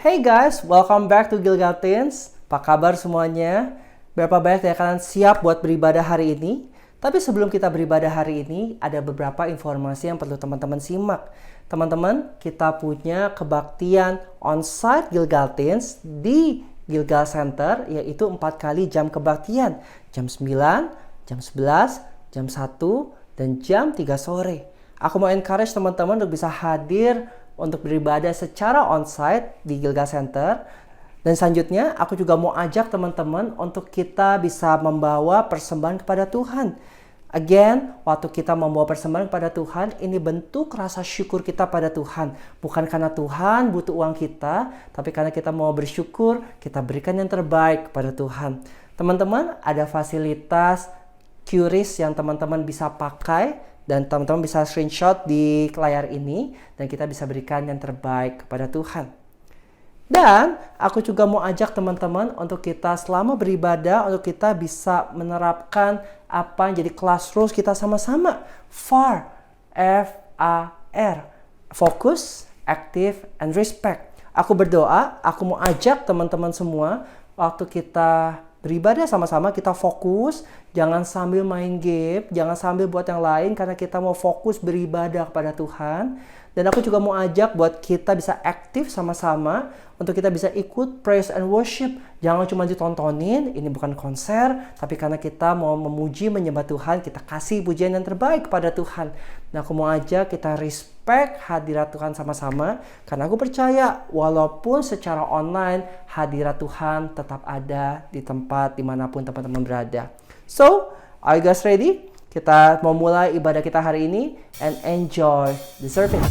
Hey guys, welcome back to Gilgal Teens. Apa kabar semuanya? Berapa banyak dari kalian siap buat beribadah hari ini? Tapi sebelum kita beribadah hari ini, ada beberapa informasi yang perlu teman-teman simak. Teman-teman, kita punya kebaktian on-site Gilgal Teens di Gilgal Center, yaitu 4 kali jam kebaktian. Jam 9, jam 11, jam 1, dan jam 3 sore. Aku mau encourage teman-teman untuk bisa hadir untuk beribadah secara on-site di Gilgal Center. Dan selanjutnya, aku juga mau ajak teman-teman untuk kita bisa membawa persembahan kepada Tuhan. Again, waktu kita membawa persembahan kepada Tuhan, ini bentuk rasa syukur kita pada Tuhan. Bukan karena Tuhan butuh uang kita, tapi karena kita mau bersyukur, kita berikan yang terbaik kepada Tuhan. Teman-teman, ada fasilitas QRIS yang teman-teman bisa pakai, dan teman-teman bisa screenshot di layar ini, dan kita bisa berikan yang terbaik kepada Tuhan. Dan aku juga mau ajak teman-teman untuk kita selama beribadah, untuk kita bisa menerapkan apa yang jadi class rules kita sama-sama. FAR, F-A-R, Focus, Active, and Respect. Aku berdoa, aku mau ajak teman-teman semua, waktu kita beribadah sama-sama, kita fokus, jangan sambil main game, jangan sambil buat yang lain, karena kita mau fokus beribadah kepada Tuhan. Dan aku juga mau ajak buat kita bisa aktif sama-sama, untuk kita bisa ikut praise and worship. Jangan cuma ditontonin, ini bukan konser, tapi karena kita mau memuji, menyembah Tuhan, kita kasih pujian yang terbaik kepada Tuhan. Nah, aku mau ajak kita respect hadirat Tuhan sama-sama, karena aku percaya walaupun secara online, hadirat Tuhan tetap ada di tempat dimanapun teman-teman berada. So, are you guys ready? Kita mau mulai ibadah kita hari ini, and enjoy the service.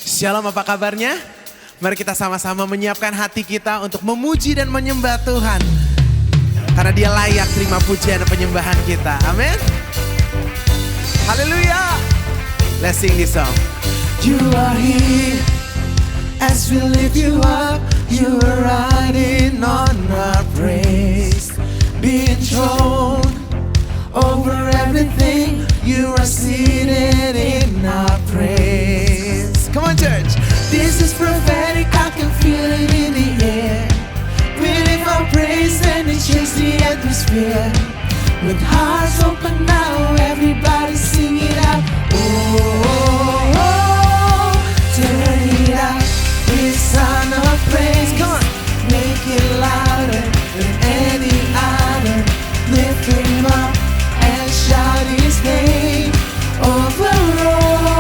Shalom, apa kabarnya? Mari kita sama-sama menyiapkan hati kita untuk memuji dan menyembah Tuhan. Karena Dia layak terima pujian dan penyembahan kita. Amin. Haleluya. Let's sing this song. You are here as we lift you up. You are riding on our praise. Be enthroned over everything. You are seated in our praise. Come on, church. This is prophetic, I can feel it in the air. We lift our praise and it changes the atmosphere. With hearts open now, everybody sing it out. Oh, oh, oh, turn it out. This sound of praise, come on, make it louder than any other. Lift Him up and shout His name over all.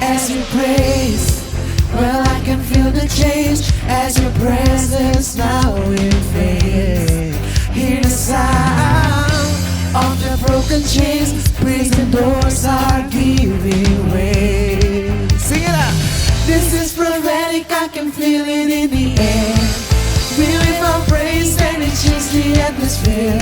As you praise, well, I can feel the change as your presence now invades. Hear the sound of the broken chains, prison doors are giving way. Sing it out. This is prophetic, I can feel it in the air. We lift our praise and it changes the atmosphere.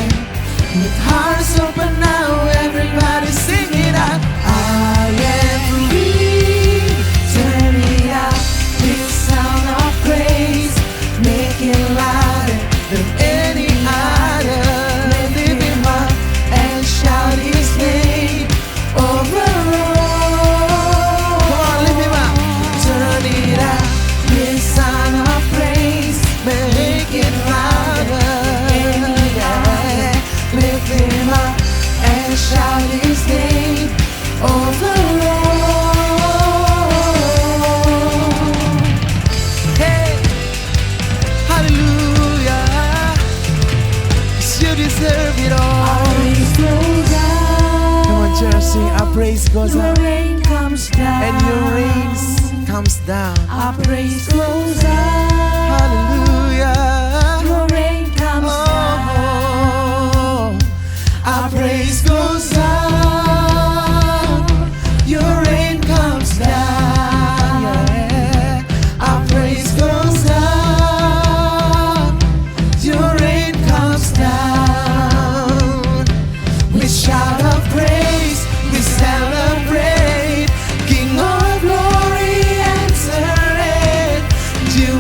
With hearts open now, everybody sing it out. I am free, turn it out. This sound of praise, make it louder than any other. Lift Him up and shout His name over all. Come on, lift Him up, turn it out. This sound of praise, make it louder. Yeah. Lift Him up and shout His name over all. Hey, hallelujah. 'Cause you deserve it all. Our praise goes up. Come on, church, sing. Our praise goes Your up rain comes down. and your rain comes down. Our praise goes up. Hallelujah. Your rain comes down. Oh, our praise goes up. Your rain comes down. Yeah. Our praise goes up. Your rain comes down. We shout of praise, we celebrate. King of glory, answer it. You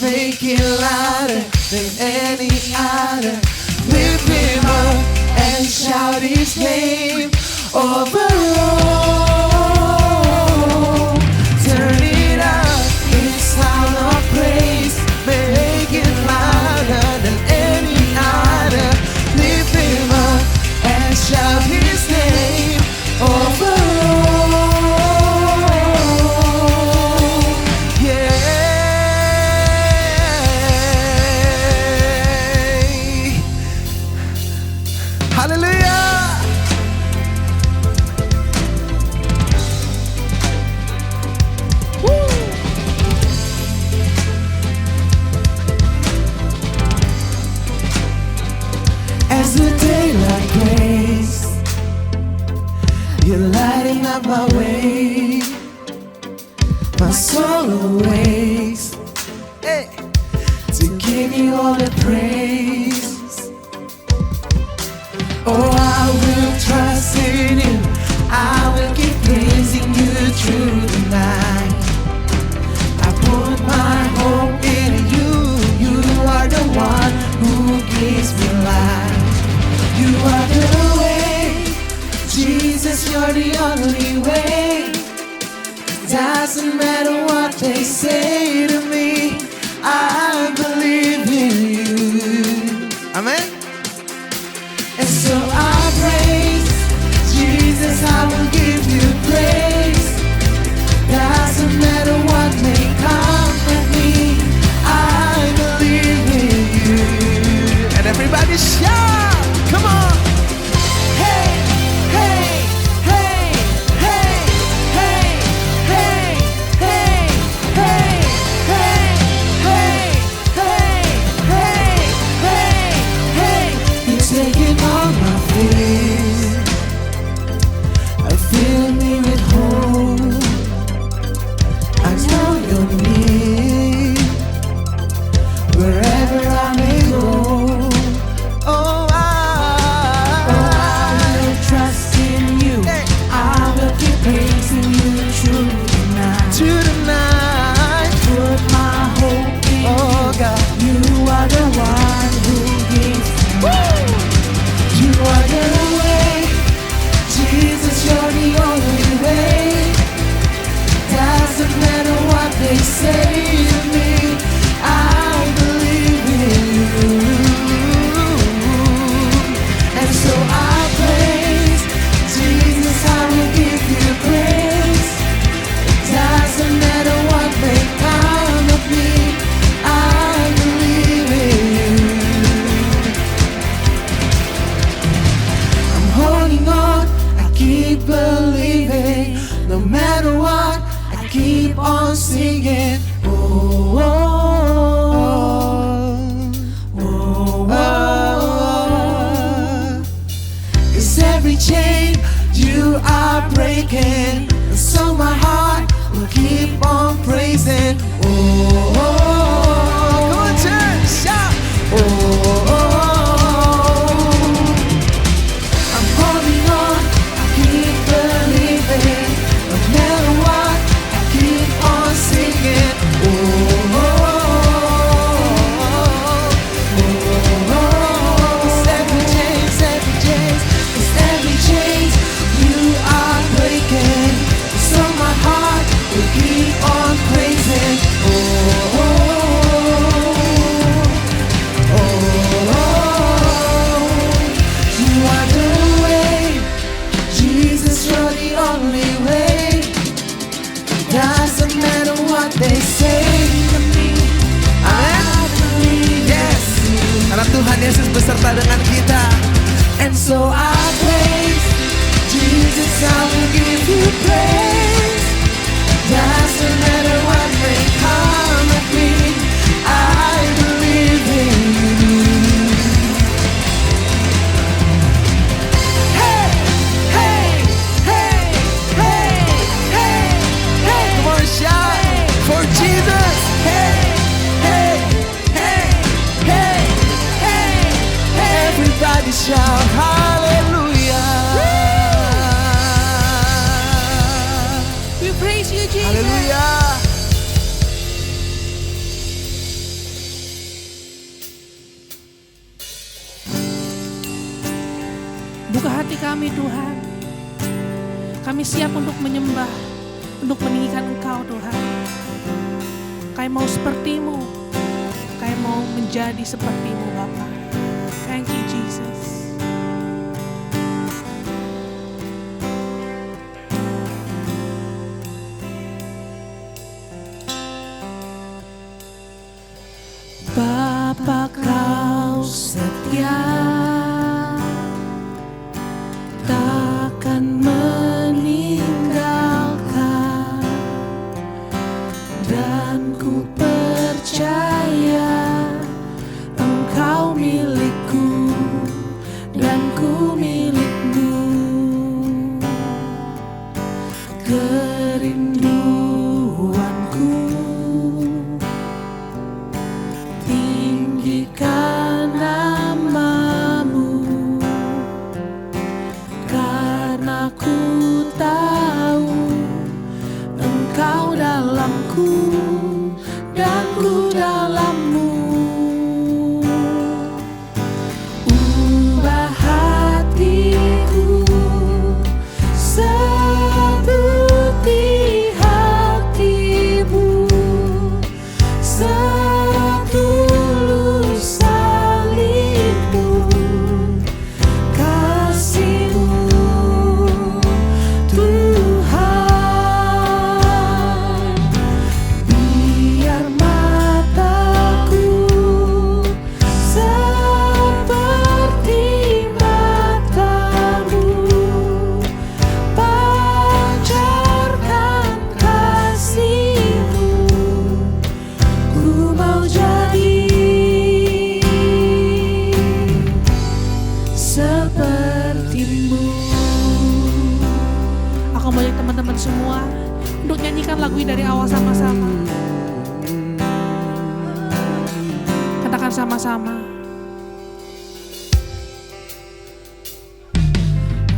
make it louder than any other. Lift him up and shout his name over all. Turn it up, his sound of praise. Make it louder than any other. Lift him up and shout his name over all. Yeah. Hallelujah. Woo. As the daylight breaks, you're lighting up my way. My soul awakes, hey, to give you all the praise. Oh, I will trust in you. I will keep praising you through the night. I put my hope in you. You are the one who gives me life. You are the way, Jesus, you're the only way. Doesn't matter what they say to me, I believe in you. Amen. And so I praise Jesus, I will give you praise. Doesn't matter what may come at me, I believe in you. And everybody shout, come on. Hey, hey, hey, hey, hey, hey, hey, hey, hey, hey, hey, hey, hey, hey. You're taking all my fears. I fill me with hope. I know you're near wherever I may go. Oh, I will trust in you. I will keep praising you through the night. Through the night. Put my hope in you. God. You are the one who gives me life. You are the way, Jesus, you're the only way. Doesn't matter what they say to me, I believe in you. And so I praise Jesus, I will give you praise. Doesn't matter what may come of me, I believe in you. I'm holding on, I keep believing. No matter what, I keep on singing. Oh, oh, oh, oh, oh. 'Cause every chain you are breaking, and so my heart will keep on praising. Oh, oh, oh. Come on, church, shout. Oh, oh, oh. I'm holding on, I keep believing. No matter what, I keep on singing. Oh, oh, oh, oh, oh. It's every chains, it's every chains you are breaking. So my heart will keep on praising. Oh, hati kami Tuhan. Kami siap untuk menyembah, untuk meninggikan Engkau Tuhan. Kami mau seperti-Mu, kami mau menjadi seperti-Mu Bapa. Thank you Jesus. Bapa Kau setia, takkan meninggalkan, dan ku percaya Engkau milikku dan ku milikmu. Kerinduanku tinggikan namamu, karena ku tahu Engkau dalamku dan ku dalammu. Ubah hatiku seperti hatimu, setulus salibmu, kasih-Mu Tuhan. Biar mataku seperti mata-Mu, pancarkan kasih-Mu. Ku mau jadi seperti-Mu. Aku mengajak teman-teman semua untuk nyanyikan lagu ini dari awal sama-sama. Katakan sama-sama.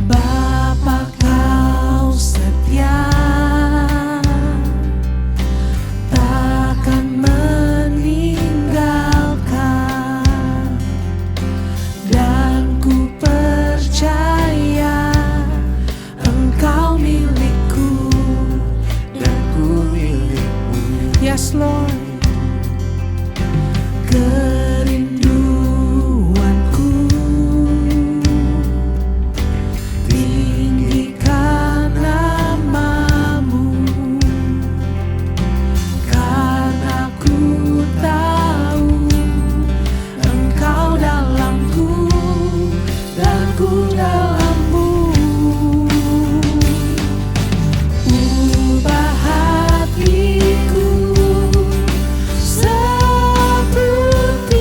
Bapa Kau setia, takkan meninggalkan, dan ku percaya Engkau milikku dan ku milikmu. Yes Lord. Kerinduanku tinggikan namamu, karena ku tahu Engkau dalamku dan ku dalammu. Ubah hatiku seperti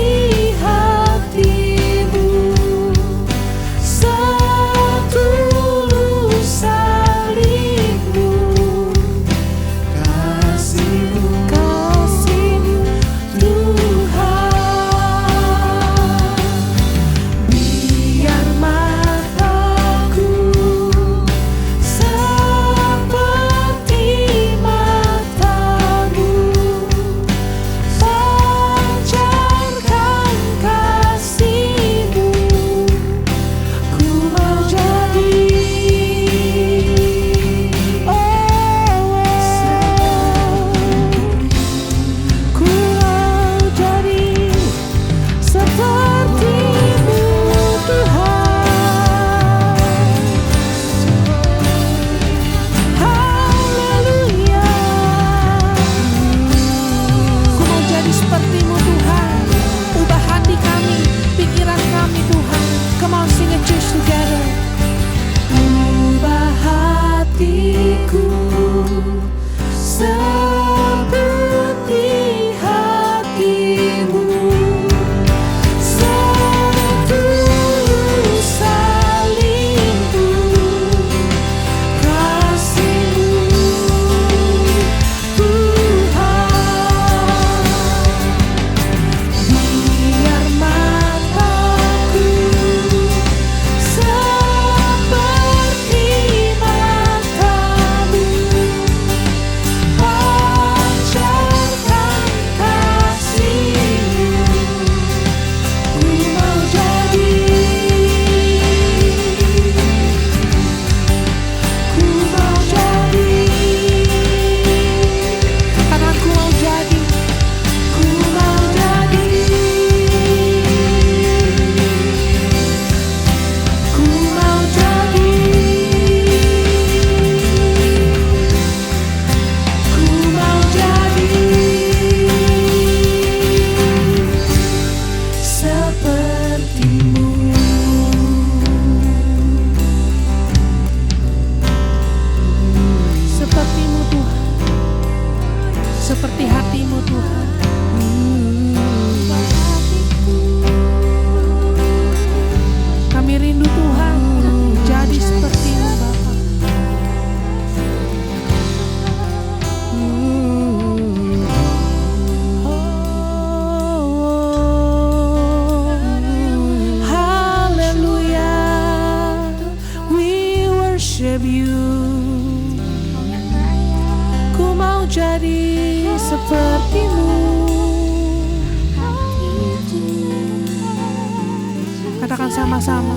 katakan sama-sama.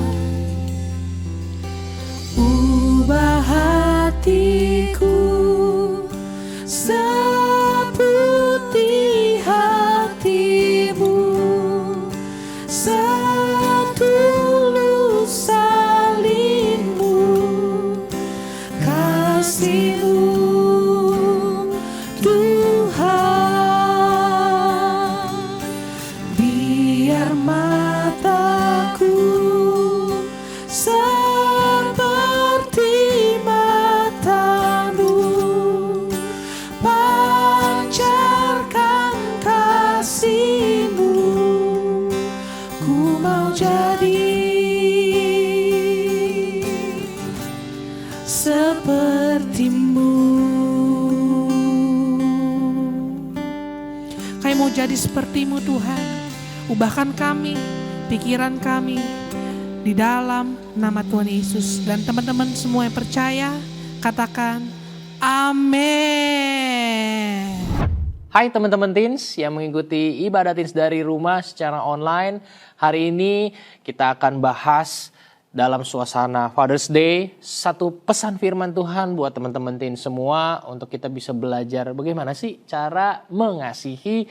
Ubah hatiku seperti hatimu, setulus salibmu, kasihmu Tuhan. Biar mataku seperti matamu, pancarkan kasihmu, ku mau jadi sepertimu. Kami mau jadi seperti-Mu Tuhan. Ubahkan kami, pikiran kami di dalam nama Tuhan Yesus. Dan teman-teman semua yang percaya, katakan amin. Hai teman-teman teens yang mengikuti ibadah teens dari rumah secara online. Hari ini kita akan bahas dalam suasana Father's Day satu pesan firman Tuhan buat teman-teman teens semua untuk kita bisa belajar bagaimana sih cara mengasihi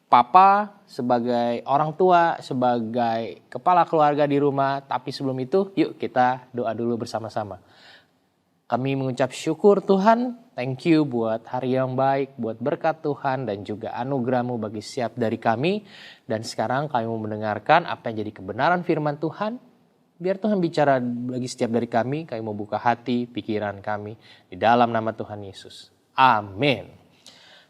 papa sebagai orang tua, sebagai kepala keluarga di rumah. Tapi sebelum itu yuk kita doa dulu bersama-sama. Kami mengucap syukur Tuhan, thank you buat hari yang baik, buat berkat Tuhan dan juga anugerah-Mu bagi setiap dari kami. Dan sekarang kami mau mendengarkan apa yang jadi kebenaran firman Tuhan. Biar Tuhan bicara bagi setiap dari kami mau buka hati, pikiran kami di dalam nama Tuhan Yesus. Amin.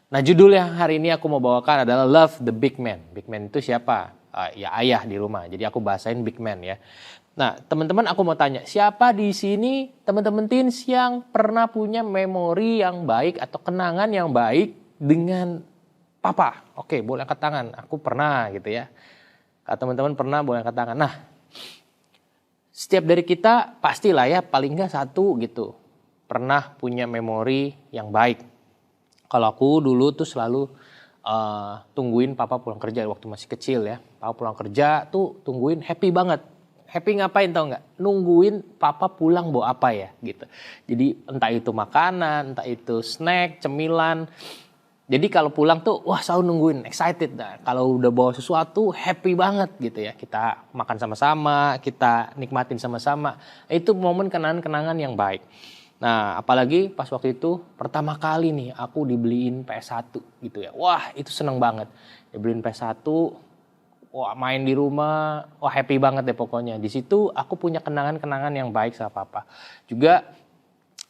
Nah, judul yang hari ini aku mau bawakan adalah Love the Big Man. Big Man itu siapa? Ya ayah di rumah. Jadi aku bahasain big man ya. Nah, teman-teman aku mau tanya, siapa di sini teman-teman teens yang pernah punya memori yang baik atau kenangan yang baik dengan papa? Oke, boleh angkat tangan. Aku pernah gitu ya. Kalau teman-teman pernah boleh angkat tangan. Nah, setiap dari kita pastilah ya paling nggak satu gitu pernah punya memori yang baik. Kalau aku dulu tuh selalu tungguin papa pulang kerja waktu masih kecil ya. Papa pulang kerja tuh tungguin happy banget. Happy ngapain tau nggak? Nungguin papa pulang bawa apa ya gitu. Jadi entah itu makanan, entah itu snack, cemilan. Jadi kalau pulang tuh wah selalu nungguin, excited. Nah, kalau udah bawa sesuatu happy banget gitu ya. Kita makan sama-sama, kita nikmatin sama-sama. Itu momen kenangan-kenangan yang baik. Nah apalagi pas waktu itu pertama kali nih aku dibeliin PS1 gitu ya. Wah itu seneng banget. Dibeliin PS1, wah main di rumah, wah happy banget deh pokoknya. Di situ aku punya kenangan-kenangan yang baik sama papa. Juga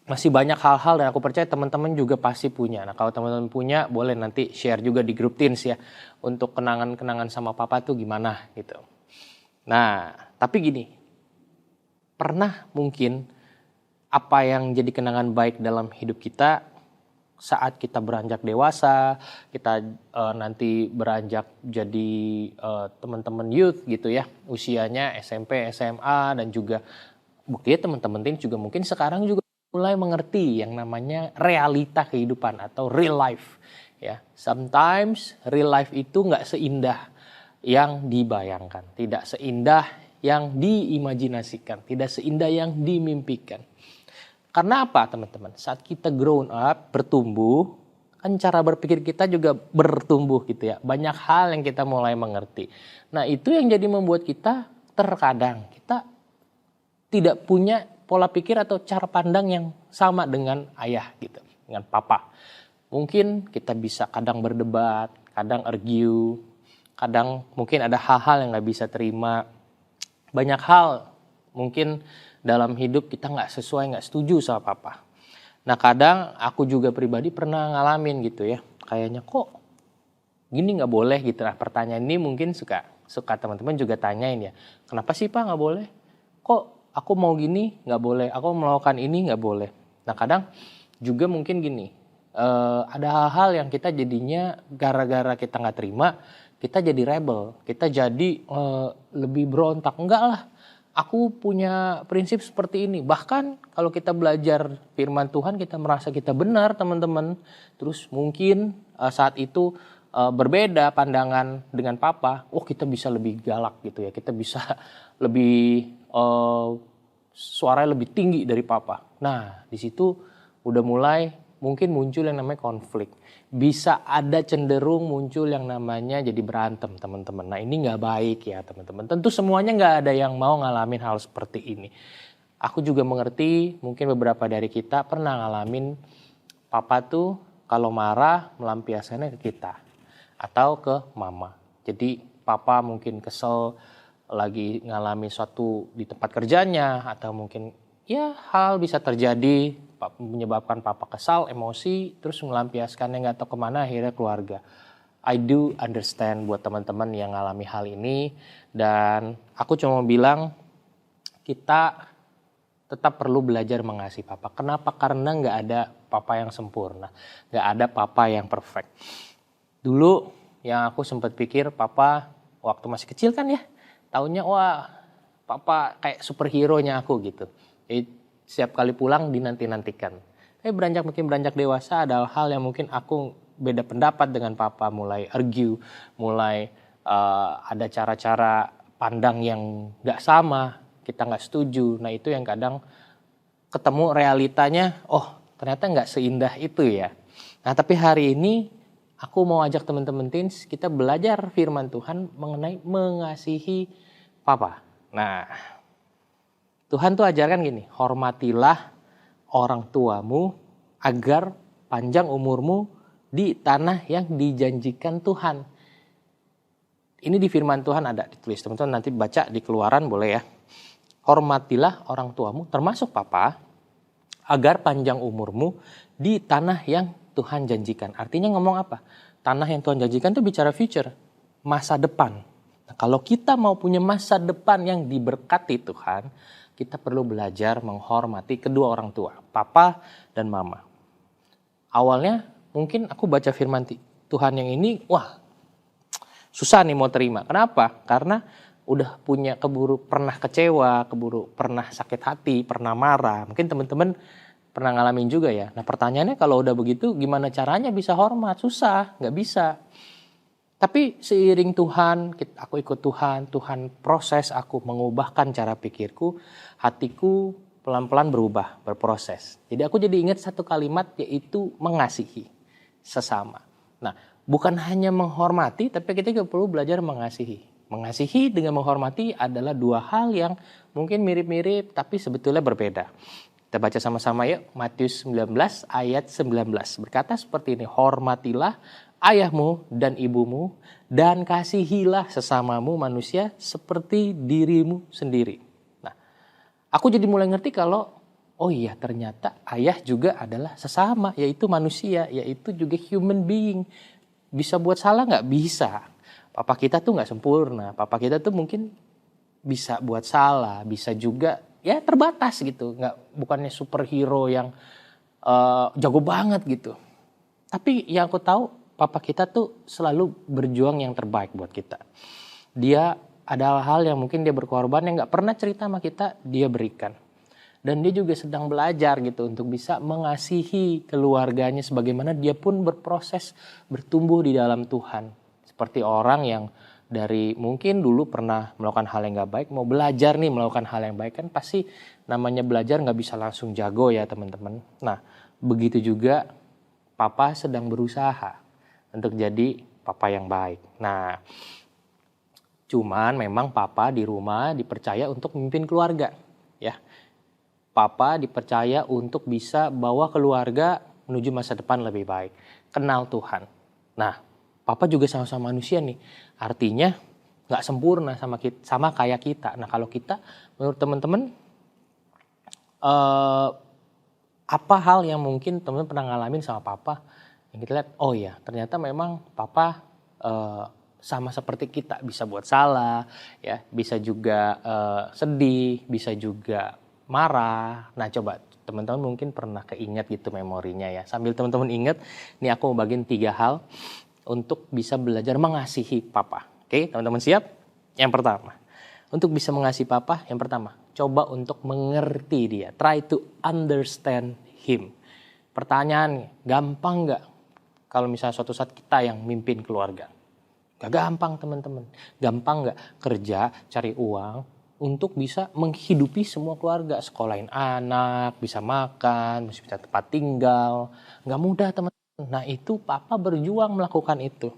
masih banyak hal-hal dan aku percaya teman-teman juga pasti punya. Nah kalau teman-teman punya boleh nanti share juga di grup teens ya. Untuk kenangan-kenangan sama papa tuh gimana gitu. Nah tapi gini, pernah mungkin apa yang jadi kenangan baik dalam hidup kita saat kita beranjak dewasa, kita nanti beranjak jadi teman-teman youth gitu ya, usianya SMP, SMA dan juga buktinya teman-teman teen juga mungkin sekarang juga mulai mengerti yang namanya realita kehidupan atau real life ya. Sometimes real life itu nggak seindah yang dibayangkan, tidak seindah yang diimajinasikan, tidak seindah yang dimimpikan. Karena apa teman-teman? Saat kita grown up, bertumbuh, kan cara berpikir kita juga bertumbuh gitu ya. Banyak hal yang kita mulai mengerti. Nah itu yang jadi membuat kita terkadang kita tidak punya pola pikir atau cara pandang yang sama dengan ayah gitu, dengan papa. Mungkin kita bisa kadang berdebat, kadang argue, kadang mungkin ada hal-hal yang gak bisa terima. Banyak hal mungkin dalam hidup kita nggak sesuai, nggak setuju sama papa. Nah kadang aku juga pribadi pernah ngalamin gitu ya. Kayaknya kok gini nggak boleh gitu. Nah pertanyaan ini mungkin suka teman-teman juga tanyain ya. Kenapa sih pak nggak boleh? Kok aku mau gini nggak boleh? Aku melakukan ini nggak boleh. Nah kadang juga mungkin gini. Ada hal-hal yang kita jadinya gara-gara kita nggak terima. Kita jadi rebel. Kita jadi lebih berontak. Enggak lah. Aku punya prinsip seperti ini. Bahkan kalau kita belajar firman Tuhan kita merasa kita benar teman-teman. Terus mungkin saat itu berbeda pandangan dengan papa, kita bisa lebih galak gitu ya, kita bisa lebih suaranya lebih tinggi dari papa. Nah, di situ udah mulai mungkin muncul yang namanya konflik. Bisa ada cenderung muncul yang namanya jadi berantem, teman-teman. Nah, ini nggak baik ya, teman-teman. Tentu semuanya nggak ada yang mau ngalamin hal seperti ini. Aku juga mengerti, mungkin beberapa dari kita pernah ngalamin papa tuh kalau marah melampiaskannya ke kita atau ke mama. Jadi papa mungkin kesel lagi ngalamin suatu di tempat kerjanya, atau mungkin ya hal bisa terjadi menyebabkan papa kesal, emosi, terus melampiaskannya nggak tahu kemana, akhirnya keluarga. I do understand buat teman-teman yang ngalami hal ini, dan aku cuma bilang kita tetap perlu belajar mengasihi papa. Kenapa? Karena nggak ada papa yang sempurna, nggak ada papa yang perfect. Dulu yang aku sempat pikir papa waktu masih kecil kan ya, taunya wah papa kayak superhero-nya aku gitu. Jadi setiap kali pulang dinanti-nantikan. Tapi makin beranjak dewasa ada hal yang mungkin aku beda pendapat dengan papa, mulai argue, mulai ada cara-cara pandang yang nggak sama, kita nggak setuju. Nah itu yang kadang ketemu realitanya, ternyata nggak seindah itu ya. Nah tapi hari ini aku mau ajak teman-teman teens kita belajar firman Tuhan mengenai mengasihi papa. Nah, Tuhan tuh ajarkan gini, hormatilah orang tuamu agar panjang umurmu di tanah yang dijanjikan Tuhan. Ini di firman Tuhan ada ditulis, teman-teman nanti baca di Keluaran boleh ya. Hormatilah orang tuamu termasuk papa agar panjang umurmu di tanah yang Tuhan janjikan. Artinya ngomong apa? Tanah yang Tuhan janjikan itu bicara future, masa depan. Nah, kalau kita mau punya masa depan yang diberkati Tuhan, kita perlu belajar menghormati kedua orang tua, papa dan mama. Awalnya mungkin aku baca firman Tuhan yang ini, susah nih mau terima. Kenapa? Karena udah punya pernah kecewa, pernah sakit hati, pernah marah. Mungkin teman-teman pernah ngalamin juga ya. Nah pertanyaannya kalau udah begitu gimana caranya bisa hormat? Susah, nggak bisa. Tapi seiring Tuhan, aku ikut Tuhan proses aku mengubahkan cara pikirku, hatiku pelan-pelan berubah, berproses. Jadi aku jadi ingat satu kalimat yaitu mengasihi sesama. Nah bukan hanya menghormati, tapi kita juga perlu belajar mengasihi. Mengasihi dengan menghormati adalah dua hal yang mungkin mirip-mirip tapi sebetulnya berbeda. Kita baca sama-sama yuk, Matius 19 ayat 19. Berkata seperti ini, hormatilah ayahmu dan ibumu, dan kasihilah sesamamu manusia seperti dirimu sendiri. Nah, aku jadi mulai ngerti kalau, ternyata ayah juga adalah sesama, yaitu manusia, yaitu juga human being. Bisa buat salah nggak? Bisa. Papa kita tuh nggak sempurna, papa kita tuh mungkin bisa buat salah, bisa juga ya terbatas gitu, bukannya superhero yang jago banget gitu. Tapi yang aku tahu, papa kita tuh selalu berjuang yang terbaik buat kita. Dia ada hal yang mungkin dia berkorban yang gak pernah cerita sama kita, dia berikan. Dan dia juga sedang belajar gitu untuk bisa mengasihi keluarganya sebagaimana dia pun berproses bertumbuh di dalam Tuhan. Seperti orang yang dari mungkin dulu pernah melakukan hal yang gak baik, mau belajar nih melakukan hal yang baik, kan pasti namanya belajar gak bisa langsung jago ya teman-teman. Nah begitu juga papa sedang berusaha untuk jadi papa yang baik. Nah, cuman memang papa di rumah dipercaya untuk memimpin keluarga, ya. Papa dipercaya untuk bisa bawa keluarga menuju masa depan lebih baik, kenal Tuhan. Nah, papa juga sama-sama manusia nih, artinya nggak sempurna sama kayak kita. Nah, kalau kita, menurut teman-teman, apa hal yang mungkin teman-teman pernah ngalamin sama papa? Yang kita lihat, ternyata memang papa sama seperti kita, bisa buat salah, ya, bisa juga sedih, bisa juga marah. Nah coba teman-teman mungkin pernah keinget gitu memorinya ya. Sambil teman-teman ingat, ini aku mau bagiin 3 hal untuk bisa belajar mengasihi papa. Oke, teman-teman siap? Yang pertama, untuk bisa mengasihi papa, yang pertama, coba untuk mengerti dia. Try to understand him. Pertanyaannya, gampang nggak? kalau misalnya suatu saat kita yang mimpin keluarga. Gak gampang teman-teman. Gampang gak kerja, cari uang untuk bisa menghidupi semua keluarga. Sekolahin anak, bisa makan, bisa tempat tinggal. Gak mudah teman-teman. Nah itu papa berjuang melakukan itu.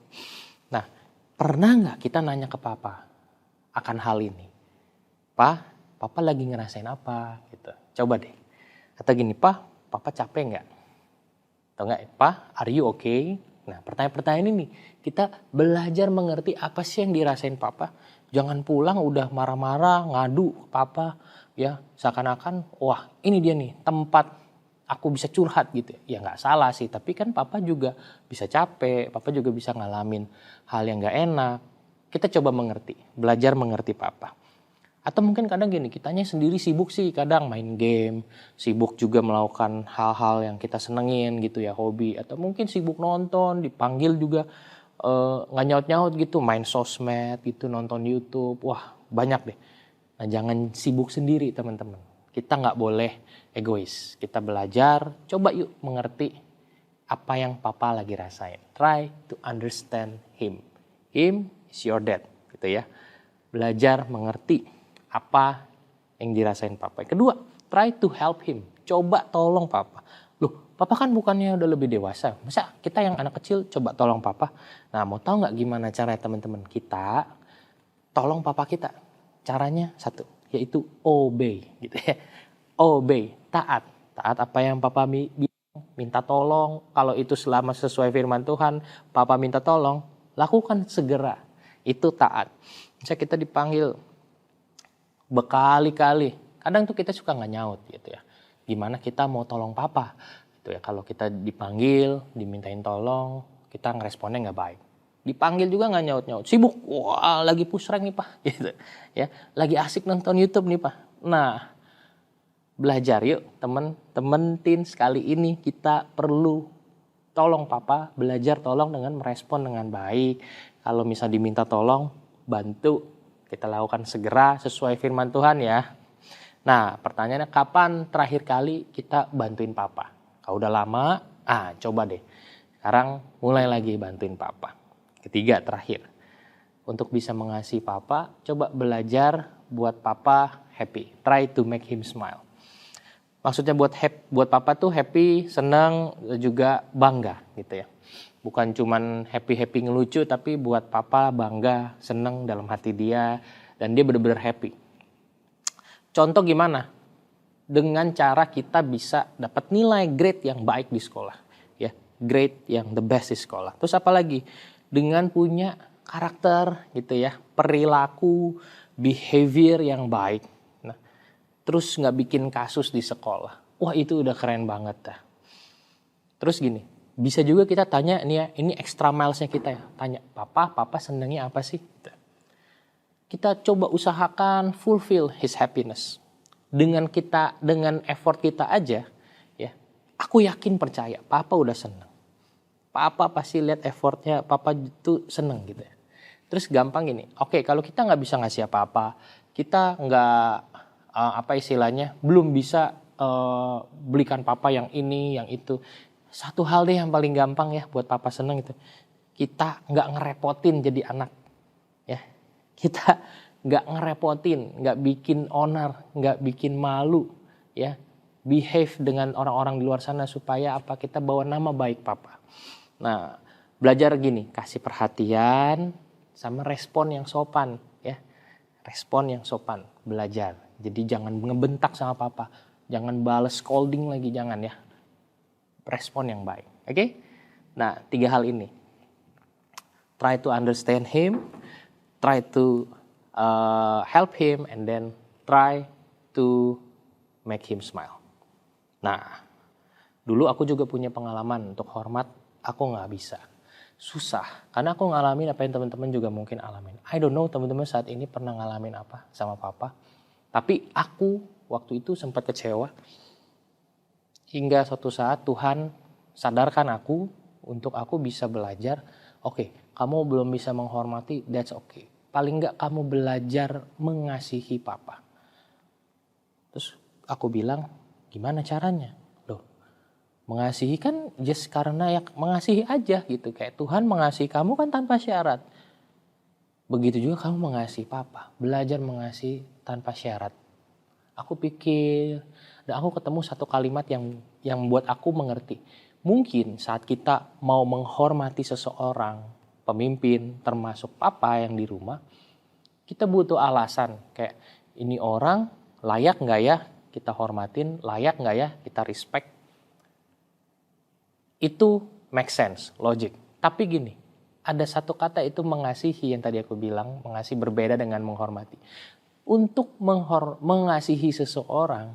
Nah pernah gak kita nanya ke papa akan hal ini? Papa lagi ngerasain apa? Gitu. Coba deh. Atau gini, papa capek gak? Atau enggak, are you okay? Nah pertanyaan-pertanyaan ini kita belajar mengerti apa sih yang dirasain papa. Jangan pulang udah marah-marah, ngadu ke papa. Ya seakan-akan wah ini dia nih tempat aku bisa curhat gitu. Ya gak salah sih, tapi kan papa juga bisa capek. Papa juga bisa ngalamin hal yang gak enak. Kita coba mengerti, belajar mengerti papa. Atau mungkin kadang gini, kitanya sendiri sibuk sih kadang main game, sibuk juga melakukan hal-hal yang kita senengin gitu ya, hobi. Atau mungkin sibuk nonton, dipanggil juga nggak nyaut-nyaut gitu, main sosmed gitu, nonton YouTube. Wah banyak deh. Nah jangan sibuk sendiri teman-teman. Kita nggak boleh egois. Kita belajar, coba yuk mengerti apa yang papa lagi rasain. Try to understand him. Him is your dad gitu ya. Belajar mengerti apa yang dirasain papa. Kedua, try to help him. Coba tolong papa. Loh, papa kan bukannya udah lebih dewasa. Masa kita yang anak kecil coba tolong papa? Nah, mau tahu nggak gimana caranya teman-teman kita tolong papa kita? Caranya satu, yaitu obey gitu ya. Obey, taat. Taat apa yang papa bilang, minta tolong. Kalau itu selama sesuai firman Tuhan, papa minta tolong, lakukan segera. Itu taat. Misalnya kita dipanggil berkali-kali, kadang tuh kita suka nggak nyaut gitu ya. Gimana kita mau tolong papa gitu ya, kalau kita dipanggil, dimintain tolong, kita ngeresponnya nggak baik. Dipanggil juga nggak nyaut-nyaut, sibuk, wah lagi push rank nih pak, gitu ya, lagi asik nonton YouTube nih pak. Nah belajar yuk temen-temen teens kali ini kita perlu tolong papa, belajar tolong dengan merespon dengan baik. Kalau misal diminta tolong, bantu. Kita lakukan segera sesuai firman Tuhan ya. Nah pertanyaannya kapan terakhir kali kita bantuin papa? Kalau udah lama, coba deh. Sekarang mulai lagi bantuin papa. Ketiga terakhir. Untuk bisa mengasihi papa, coba belajar buat papa happy. Try to make him smile. Maksudnya buat papa tuh happy, senang, juga bangga gitu ya. Bukan cuman happy-happy ngelucu, tapi buat papa bangga, seneng dalam hati dia, dan dia benar-benar happy. Contoh gimana? Dengan cara kita bisa dapat nilai grade yang baik di sekolah. Ya, grade yang the best di sekolah. Terus apa lagi? Dengan punya karakter gitu ya, perilaku, behavior yang baik. Nah, terus nggak bikin kasus di sekolah. Wah itu udah keren banget dah. Terus gini. Bisa juga kita tanya nih ya, ini extra milesnya kita ya. Tanya, papa senangnya apa sih? Kita coba usahakan fulfill his happiness. Dengan effort kita aja, ya. Aku yakin percaya, papa udah senang. Papa pasti lihat effortnya, papa itu senang gitu ya. Terus gampang gini, oke kalau kita nggak bisa ngasih apa-apa, kita nggak belum bisa belikan papa yang ini, yang itu. Satu hal deh yang paling gampang ya buat papa seneng itu. Kita nggak ngerepotin jadi anak. Ya, kita nggak ngerepotin, nggak bikin onar, nggak bikin malu. Ya, behave dengan orang-orang di luar sana supaya kita bawa nama baik papa. Nah, belajar gini, kasih perhatian sama respon yang sopan. Ya, respon yang sopan, belajar. Jadi jangan ngebentak sama papa, jangan bales scolding lagi, jangan ya. Respon yang baik, oke? Nah, 3 hal ini. Try to understand him, try to help him, and then try to make him smile. Nah, dulu aku juga punya pengalaman untuk hormat, aku nggak bisa. Susah, karena aku ngalamin apa yang teman-teman juga mungkin alamin. I don't know teman-teman saat ini pernah ngalamin apa sama papa. Tapi aku waktu itu sempat kecewa. Hingga suatu saat Tuhan sadarkan aku untuk aku bisa belajar. Oke, kamu belum bisa menghormati, that's okay. Paling enggak kamu belajar mengasihi papa. Terus aku bilang, gimana caranya? Loh, Mengasihi kan just karena ya mengasihi aja gitu. Kayak Tuhan mengasihi kamu kan tanpa syarat. Begitu juga kamu mengasihi Papa. Belajar mengasihi tanpa syarat. Aku pikir, dan aku ketemu satu kalimat yang membuat aku mengerti. Mungkin saat kita mau menghormati seseorang, pemimpin, termasuk Papa yang di rumah, kita butuh alasan. Kayak ini orang layak nggak ya kita hormatin, layak nggak ya kita respect. Itu make sense, logic. Tapi gini, ada satu kata itu mengasihi yang tadi aku bilang, mengasihi berbeda dengan menghormati. Untuk mengasihi seseorang,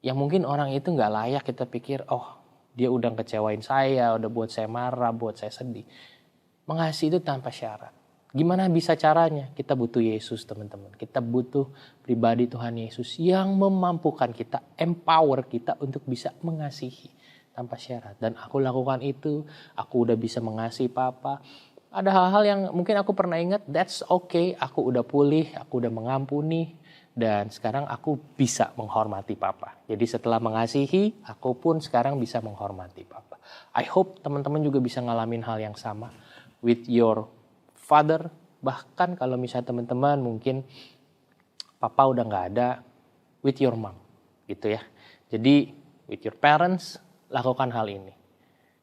yang mungkin orang itu nggak layak kita pikir, oh dia udah kecewain saya, udah buat saya marah, buat saya sedih. Mengasihi itu tanpa syarat. Gimana bisa caranya? Kita butuh Yesus teman-teman. Kita butuh pribadi Tuhan Yesus yang memampukan kita, empower kita untuk bisa mengasihi tanpa syarat. Dan aku lakukan itu, aku udah bisa mengasihi Papa. Ada hal-hal yang mungkin aku pernah ingat, that's okay, aku udah pulih, aku udah mengampuni. Dan sekarang aku bisa menghormati Papa. Jadi setelah mengasihi, aku pun sekarang bisa menghormati Papa. I hope teman-teman juga bisa ngalamin hal yang sama with your father. Bahkan kalau misalnya teman-teman mungkin Papa udah gak ada, with your mom gitu ya. Jadi with your parents, lakukan hal ini.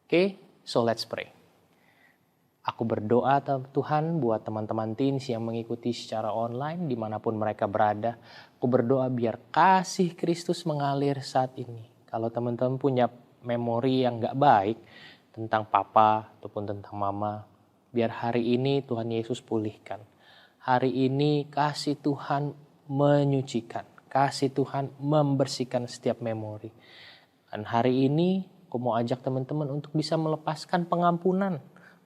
Oke, so let's pray. Aku berdoa Tuhan buat teman-teman teens yang mengikuti secara online dimanapun mereka berada. Aku berdoa biar kasih Kristus mengalir saat ini. Kalau teman-teman punya memori yang gak baik tentang Papa ataupun tentang Mama, biar hari ini Tuhan Yesus pulihkan. Hari ini kasih Tuhan menyucikan. Kasih Tuhan membersihkan setiap memori. Dan hari ini aku mau ajak teman-teman untuk bisa melepaskan pengampunan.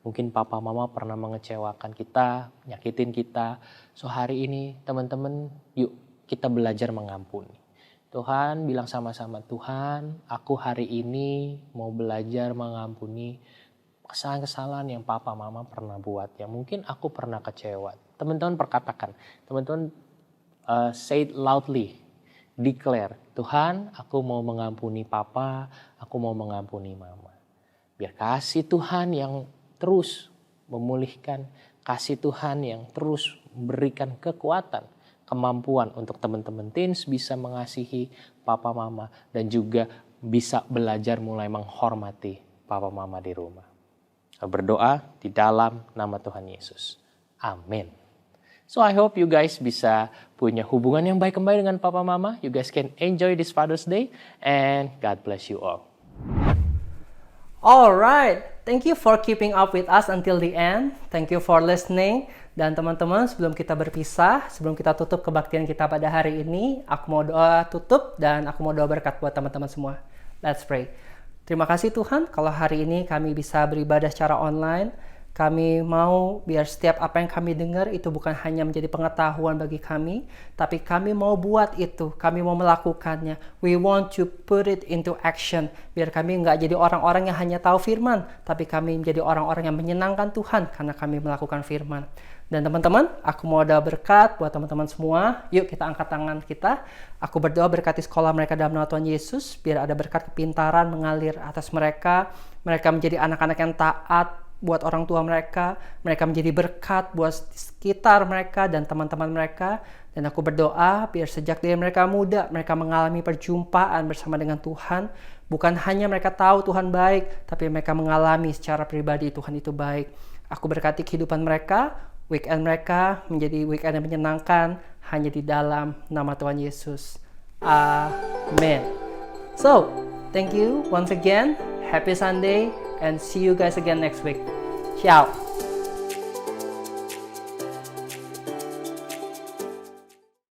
Mungkin Papa Mama pernah mengecewakan kita, nyakitin kita. So hari ini teman-teman yuk kita belajar mengampuni. Tuhan bilang sama-sama, Tuhan aku hari ini mau belajar mengampuni kesalahan-kesalahan yang Papa Mama pernah buat. Yang mungkin aku pernah kecewa. Teman-teman perkatakan, teman-teman say it loudly. Declare, Tuhan aku mau mengampuni Papa, aku mau mengampuni Mama. Biar kasih Tuhan yang terus memulihkan, kasih Tuhan yang terus memberikan kekuatan, kemampuan untuk teman-teman teens bisa mengasihi Papa Mama dan juga bisa belajar mulai menghormati Papa Mama di rumah. Berdoa di dalam nama Tuhan Yesus. Amin. So I hope you guys bisa punya hubungan yang baik kembali dengan Papa Mama. You guys can enjoy this Father's Day and God bless you all. Alright, thank you for keeping up with us until the end. Thank you for listening. Dan teman-teman, sebelum kita berpisah, sebelum kita tutup kebaktian kita pada hari ini, aku mau doa tutup dan aku mau doa berkat buat teman-teman semua. Let's pray. Terima kasih Tuhan kalau hari ini kami bisa beribadah secara online. Kami mau biar setiap apa yang kami dengar itu bukan hanya menjadi pengetahuan bagi kami, tapi kami mau buat itu, kami mau melakukannya. We want to put it into action. Biar kami nggak jadi orang-orang yang hanya tahu firman, tapi kami menjadi orang-orang yang menyenangkan Tuhan karena kami melakukan firman. Dan teman-teman, aku mau doa berkat buat teman-teman semua. Yuk kita angkat tangan kita. Aku berdoa berkati sekolah mereka dalam nama Tuhan Yesus, biar ada berkat kepintaran mengalir atas mereka. Mereka menjadi anak-anak yang taat buat orang tua mereka menjadi berkat buat sekitar mereka dan teman-teman mereka. Dan aku berdoa biar sejak dari mereka muda, mereka mengalami perjumpaan bersama dengan Tuhan. Bukan hanya mereka tahu Tuhan baik, tapi mereka mengalami secara pribadi Tuhan itu baik. Aku berkati kehidupan mereka, weekend mereka menjadi weekend yang menyenangkan hanya di dalam nama Tuhan Yesus. Amin. So, thank you once again. Happy Sunday and see you guys again next week. Ciao.